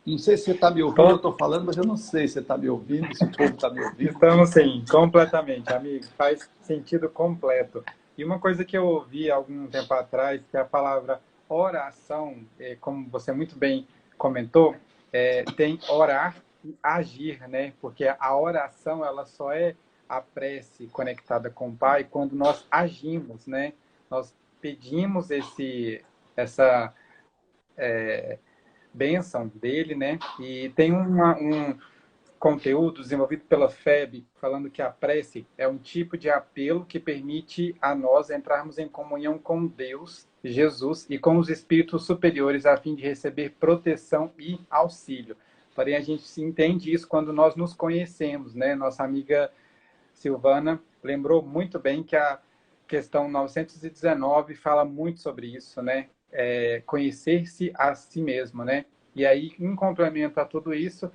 Não sei se você está me ouvindo, eu estou falando, mas eu não sei se você está me ouvindo, se o povo está me ouvindo. Estamos sim, completamente, amigo. Faz sentido completo. E uma coisa que eu ouvi algum tempo atrás, que a palavra oração, como você muito bem comentou, tem orar e agir, né? Porque a oração, ela só é a prece conectada com o Pai quando nós agimos, né? Nós pedimos essa bênção dele, né? E tem um conteúdo desenvolvido pela FEB falando que a prece é um tipo de apelo que permite a nós entrarmos em comunhão com Deus, Jesus e com os espíritos superiores a fim de receber proteção e auxílio. Porém, a gente entende isso quando nós nos conhecemos, né? Nossa amiga Silvana lembrou muito bem que a questão 919 fala muito sobre isso, né? Conhecer-se a si mesmo, né? E aí, em complemento a tudo isso,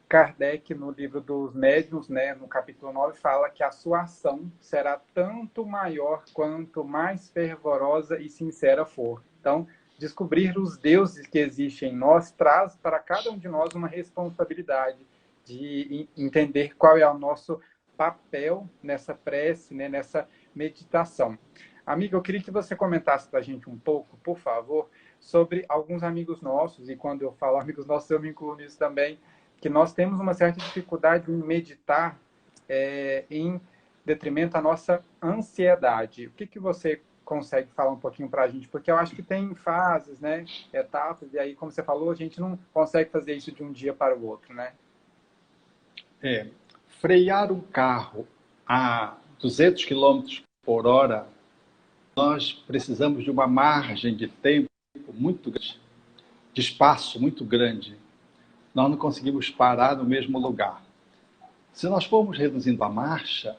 Kardec, no livro dos Médiuns, né, no capítulo 9, fala que a sua ação será tanto maior quanto mais fervorosa e sincera for. Então, descobrir os deuses que existem em nós traz para cada um de nós uma responsabilidade de entender qual é o nosso papel nessa prece, né, nessa meditação. Amiga, eu queria que você comentasse para a gente um pouco, por favor, sobre alguns amigos nossos, e quando eu falo amigos nossos, eu me incluo nisso também, que nós temos uma certa dificuldade em meditar em detrimento à nossa ansiedade. O que você consegue falar um pouquinho para a gente? Porque eu acho que tem fases, né, etapas, e aí, como você falou, a gente não consegue fazer isso de um dia para o outro, né? Frear um carro a 200 km por hora, nós precisamos de uma margem de tempo muito grande, de espaço muito grande. Nós não conseguimos parar no mesmo lugar. Se nós formos reduzindo a marcha,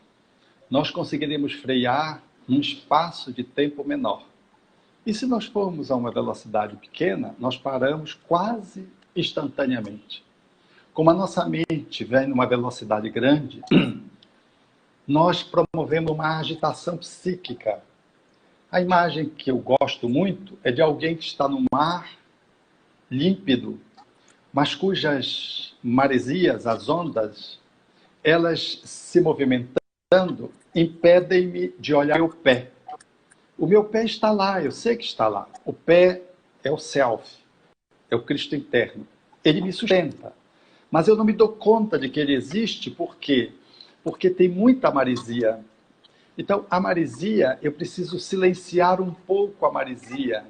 nós conseguiremos frear num espaço de tempo menor. E se nós formos a uma velocidade pequena, nós paramos quase instantaneamente. Como a nossa mente vem numa velocidade grande, nós promovemos uma agitação psíquica. A imagem que eu gosto muito é de alguém que está no mar límpido, mas cujas maresias, as ondas, elas se movimentando, impedem-me de olhar meu pé. O meu pé está lá, eu sei que está lá. O pé é o self, é o Cristo interno. Ele me sustenta. Mas eu não me dou conta de que ele existe, por quê? Porque tem muita maresia. Então, a maresia, eu preciso silenciar um pouco a maresia.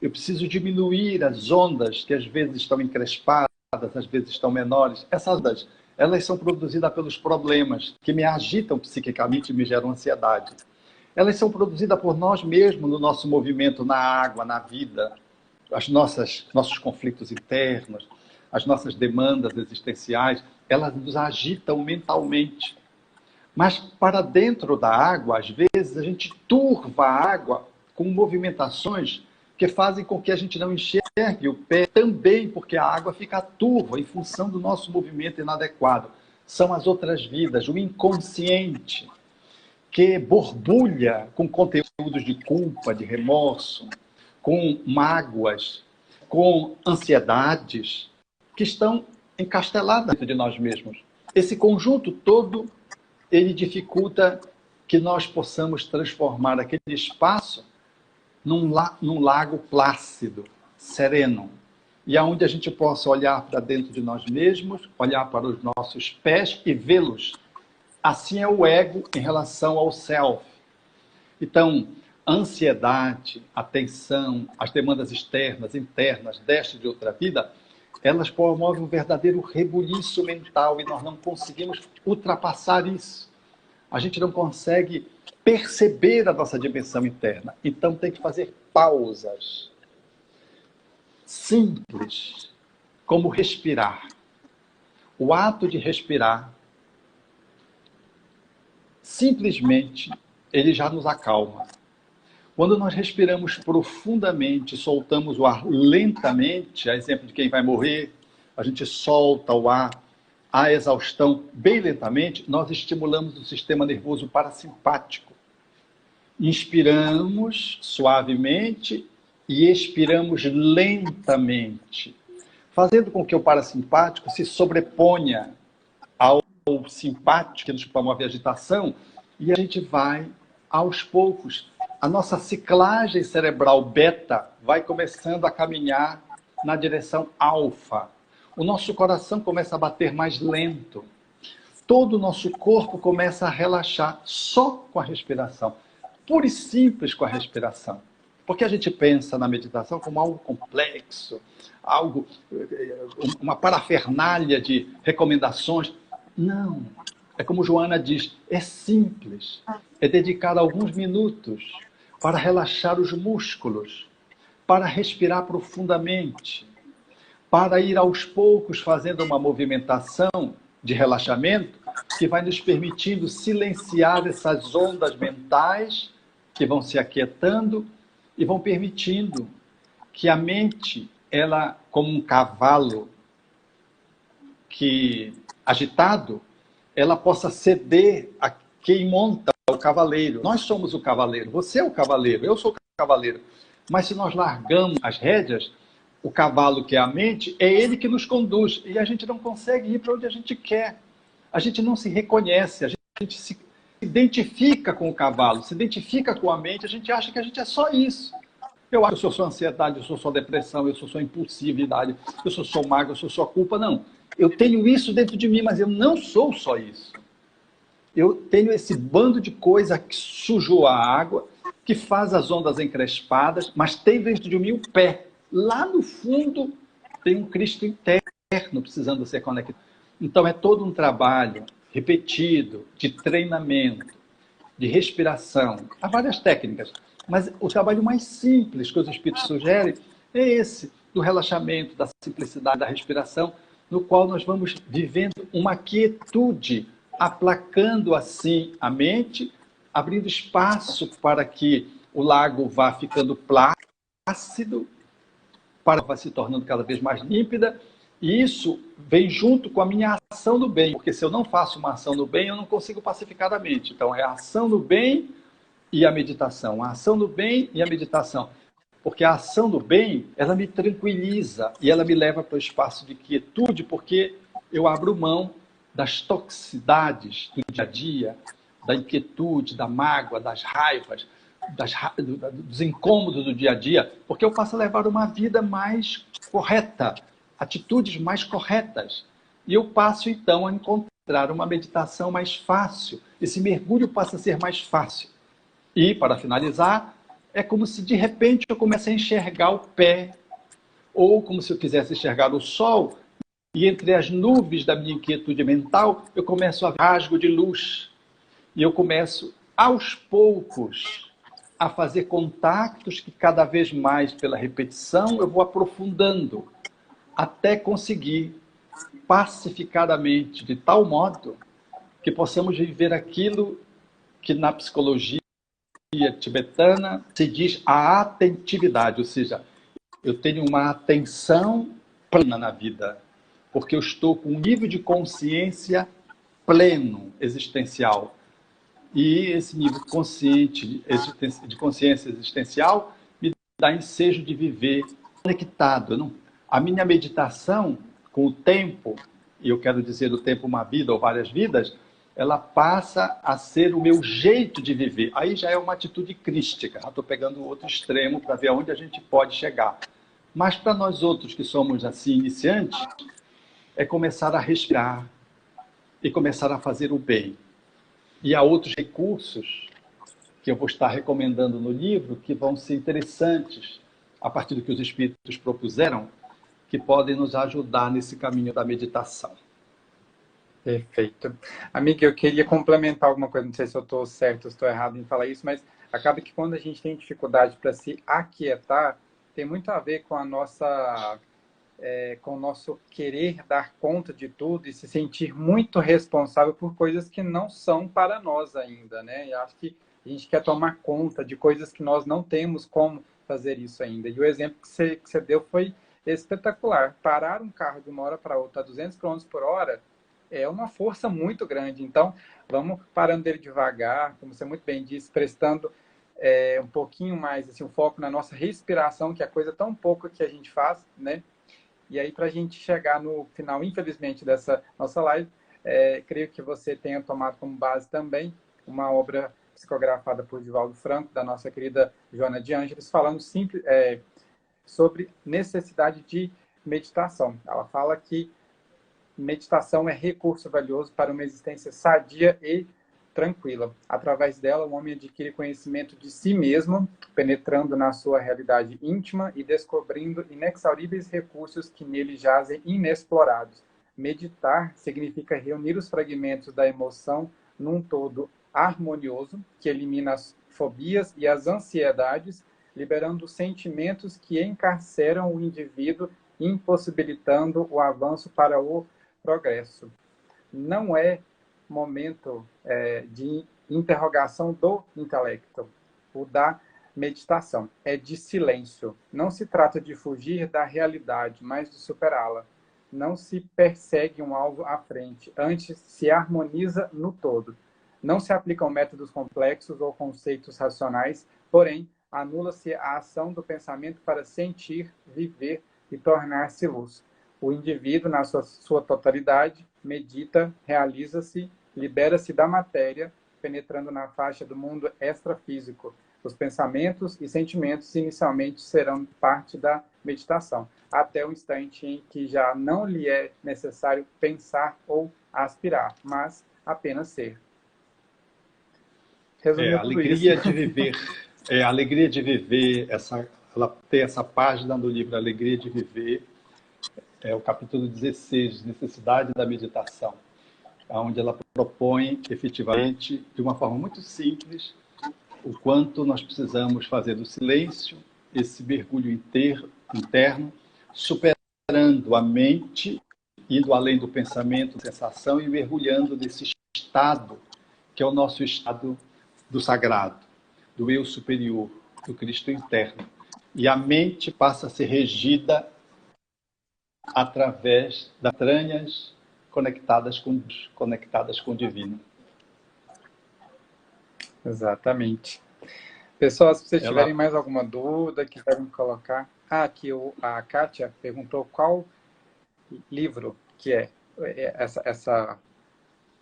Eu preciso diminuir as ondas que às vezes estão encrespadas, às vezes estão menores. Essas ondas, elas são produzidas pelos problemas que me agitam psiquicamente e me geram ansiedade. Elas são produzidas por nós mesmos no nosso movimento na água, na vida, nossos conflitos internos, as nossas demandas existenciais, elas nos agitam mentalmente. Mas para dentro da água, às vezes, a gente turva a água com movimentações que fazem com que a gente não enxergue o pé também, porque a água fica turva em função do nosso movimento inadequado. São as outras vidas, o inconsciente, que borbulha com conteúdos de culpa, de remorso, com mágoas, com ansiedades, que estão encasteladas dentro de nós mesmos. Esse conjunto todo, ele dificulta que nós possamos transformar aquele espaço num lago plácido, sereno, e aonde a gente possa olhar para dentro de nós mesmos, olhar para os nossos pés e vê-los. Assim é o ego em relação ao self. Então, a ansiedade, a tensão, as demandas externas, internas, desta e de outra vida, elas promovem um verdadeiro rebuliço mental e nós não conseguimos ultrapassar isso. A gente não consegue perceber a nossa dimensão interna. Então tem que fazer pausas simples, como respirar. O ato de respirar, simplesmente, ele já nos acalma. Quando nós respiramos profundamente, soltamos o ar lentamente, a exemplo de quem vai morrer, a gente solta o ar, a exaustão bem lentamente, nós estimulamos o sistema nervoso parasimpático. Inspiramos suavemente e expiramos lentamente, fazendo com que o parasimpático se sobreponha ao simpático, que nos promove a agitação, e a gente vai, aos poucos, a nossa ciclagem cerebral beta vai começando a caminhar na direção alfa. O nosso coração começa a bater mais lento. Todo o nosso corpo começa a relaxar só com a respiração. Pura e simples com a respiração. Porque a gente pensa na meditação como algo complexo, algo, uma parafernália de recomendações. Não. É como Joana diz, é simples. É dedicar alguns minutos para relaxar os músculos, para respirar profundamente, para ir aos poucos fazendo uma movimentação de relaxamento que vai nos permitindo silenciar essas ondas mentais que vão se aquietando e vão permitindo que a mente, ela, como um cavalo que agitado, ela possa ceder a quem monta o cavaleiro. Nós somos o cavaleiro, você é o cavaleiro, eu sou o cavaleiro. Mas se nós largamos as rédeas, o cavalo, que é a mente, é ele que nos conduz. E a gente não consegue ir para onde a gente quer. A gente não se reconhece, a gente se identifica com o cavalo, se identifica com a mente, a gente acha que a gente é só isso. Eu acho que eu sou só ansiedade, eu sou só depressão, eu sou só impulsividade, eu sou só mágoa, eu sou só culpa. Não. Eu tenho isso dentro de mim, mas eu não sou só isso. Eu tenho esse bando de coisa que sujou a água, que faz as ondas encrespadas, mas tem dentro de mim o pé. Lá no fundo tem um Cristo interno precisando ser conectado. Então é todo um trabalho repetido, de treinamento, de respiração. Há várias técnicas, mas o trabalho mais simples que os Espíritos sugerem é esse, do relaxamento, da simplicidade, da respiração, no qual nós vamos vivendo uma quietude, aplacando assim a mente, abrindo espaço para que o lago vá ficando plácido, para vai se tornando cada vez mais límpida, e isso vem junto com a minha ação do bem, porque se eu não faço uma ação do bem, eu não consigo pacificar a mente. Então é a ação do bem e a meditação, a ação do bem e a meditação. Porque a ação do bem, ela me tranquiliza e ela me leva para o espaço de quietude, porque eu abro mão das toxicidades do dia a dia, da inquietude, da mágoa, das raivas, dos incômodos do dia a dia, porque eu passo a levar uma vida mais correta, atitudes mais corretas. E eu passo, então, a encontrar uma meditação mais fácil. Esse mergulho passa a ser mais fácil. E, para finalizar, é como se, de repente, eu comece a enxergar o pé, ou como se eu quisesse enxergar o sol, e entre as nuvens da minha inquietude mental, eu começo a ver rasgo de luz. E eu começo aos poucos, a fazer contactos que cada vez mais, pela repetição, eu vou aprofundando, até conseguir pacificadamente, de tal modo que possamos viver aquilo que na psicologia tibetana se diz a atentividade, ou seja, eu tenho uma atenção plena na vida, porque eu estou com um nível de consciência pleno, existencial. E esse nível consciente, de consciência existencial me dá ensejo de viver conectado. A minha meditação, com o tempo, e eu quero dizer o tempo uma vida ou várias vidas, ela passa a ser o meu jeito de viver. Aí já é uma atitude crística. Já estou pegando o outro extremo para ver aonde a gente pode chegar. Mas para nós outros que somos assim iniciantes, é começar a respirar e começar a fazer o bem. E há outros recursos que eu vou estar recomendando no livro que vão ser interessantes, a partir do que os espíritos propuseram, que podem nos ajudar nesse caminho da meditação. Perfeito. Amiga, eu queria complementar alguma coisa, não sei se eu estou certo ou estou errado em falar isso, mas acaba que quando a gente tem dificuldade para se aquietar, tem muito a ver com a nossa, com o nosso querer dar conta de tudo e se sentir muito responsável por coisas que não são para nós ainda, né? E acho que a gente quer tomar conta de coisas que nós não temos como fazer isso ainda. E o exemplo que você deu foi espetacular. Parar um carro de uma hora para outra a 200 km por hora é uma força muito grande. Então, vamos parando dele devagar, como você muito bem disse, prestando um pouquinho mais assim, o foco na nossa respiração, que é coisa tão pouca que a gente faz, né? E aí, para a gente chegar no final, infelizmente, dessa nossa live, creio que você tenha tomado como base também uma obra psicografada por Divaldo Franco, da nossa querida Joana de Ângeles, falando sobre necessidade de meditação. Ela fala que meditação é recurso valioso para uma existência sadia e tranquila. Através dela, o homem adquire conhecimento de si mesmo, penetrando na sua realidade íntima e descobrindo inexauríveis recursos que nele jazem inexplorados. Meditar significa reunir os fragmentos da emoção num todo harmonioso, que elimina as fobias e as ansiedades, liberando os sentimentos que encarceram o indivíduo, impossibilitando o avanço para o progresso. Não é momento de interrogação do intelecto, o da meditação. É de silêncio. Não se trata de fugir da realidade, mas de superá-la. Não se persegue um alvo à frente, antes se harmoniza no todo. Não se aplicam métodos complexos ou conceitos racionais, porém, anula-se a ação do pensamento para sentir, viver e tornar-se luz. O indivíduo, na sua totalidade, medita, realiza-se, libera-se da matéria, penetrando na faixa do mundo extrafísico. Os pensamentos e sentimentos inicialmente serão parte da meditação, até o instante em que já não lhe é necessário pensar ou aspirar, mas apenas ser. Resumiu tudo alegria isso. De viver, a alegria de viver, ela tem essa página do livro Alegria de Viver, é o capítulo 16, Necessidade da Meditação, onde ela propõe, efetivamente, de uma forma muito simples, o quanto nós precisamos fazer do silêncio, esse mergulho interno, superando a mente, indo além do pensamento, da sensação e mergulhando nesse estado, que é o nosso estado do sagrado, do eu superior, do Cristo interno. E a mente passa a ser regida através das entranhas conectadas com o divino. Exatamente. Pessoal, se vocês tiverem mais alguma dúvida, quiserem colocar... aqui a Kátia perguntou qual livro que é essa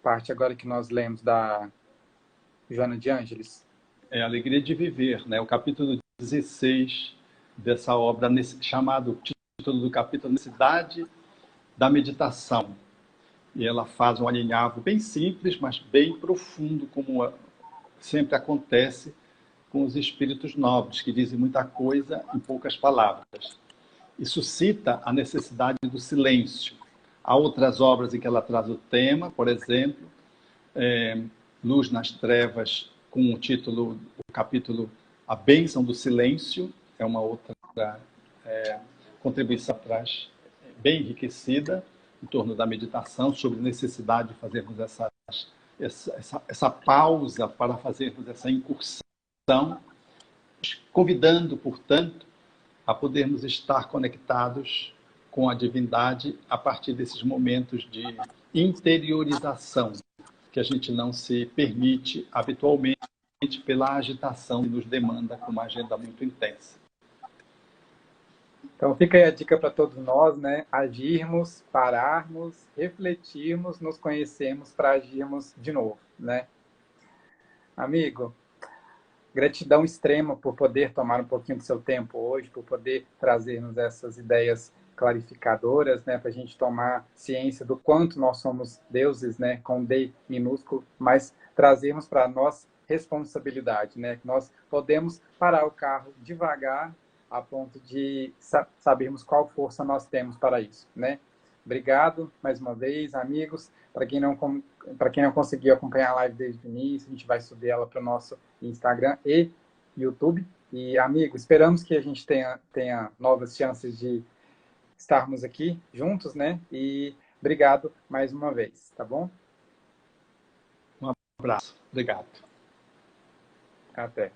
parte agora que nós lemos da Joana de Ângeles. É Alegria de Viver, né? O capítulo 16 dessa obra, chamado, o título do capítulo, Necessidade da Meditação. E ela faz um alinhavo bem simples, mas bem profundo, como sempre acontece com os espíritos nobres, que dizem muita coisa em poucas palavras. E suscita a necessidade do silêncio. Há outras obras em que ela traz o tema, por exemplo, Luz nas Trevas com o título, o capítulo A Bênção do Silêncio, é uma outra contribuição atrás, bem enriquecida, em torno da meditação, sobre a necessidade de fazermos essa pausa para fazermos essa incursão, convidando, portanto, a podermos estar conectados com a divindade a partir desses momentos de interiorização, que a gente não se permite habitualmente pela agitação que nos demanda com uma agenda muito intensa. Então fica aí a dica para todos nós, né? Agirmos, pararmos, refletirmos, nos conhecermos para agirmos de novo, né? Amigo, gratidão extrema por poder tomar um pouquinho do seu tempo hoje, por poder trazer-nos essas ideias clarificadoras, né, para a gente tomar ciência do quanto nós somos deuses, né, com D minúsculo, mas trazermos para nós responsabilidade, né, que nós podemos parar o carro devagar a ponto de sabermos qual força nós temos para isso, né? Obrigado mais uma vez, amigos. Para quem não conseguiu acompanhar a live desde o início, a gente vai subir ela para o nosso Instagram e YouTube. E, amigo, esperamos que a gente tenha novas chances de estarmos aqui juntos, né? E obrigado mais uma vez, tá bom? Um abraço. Obrigado. Até.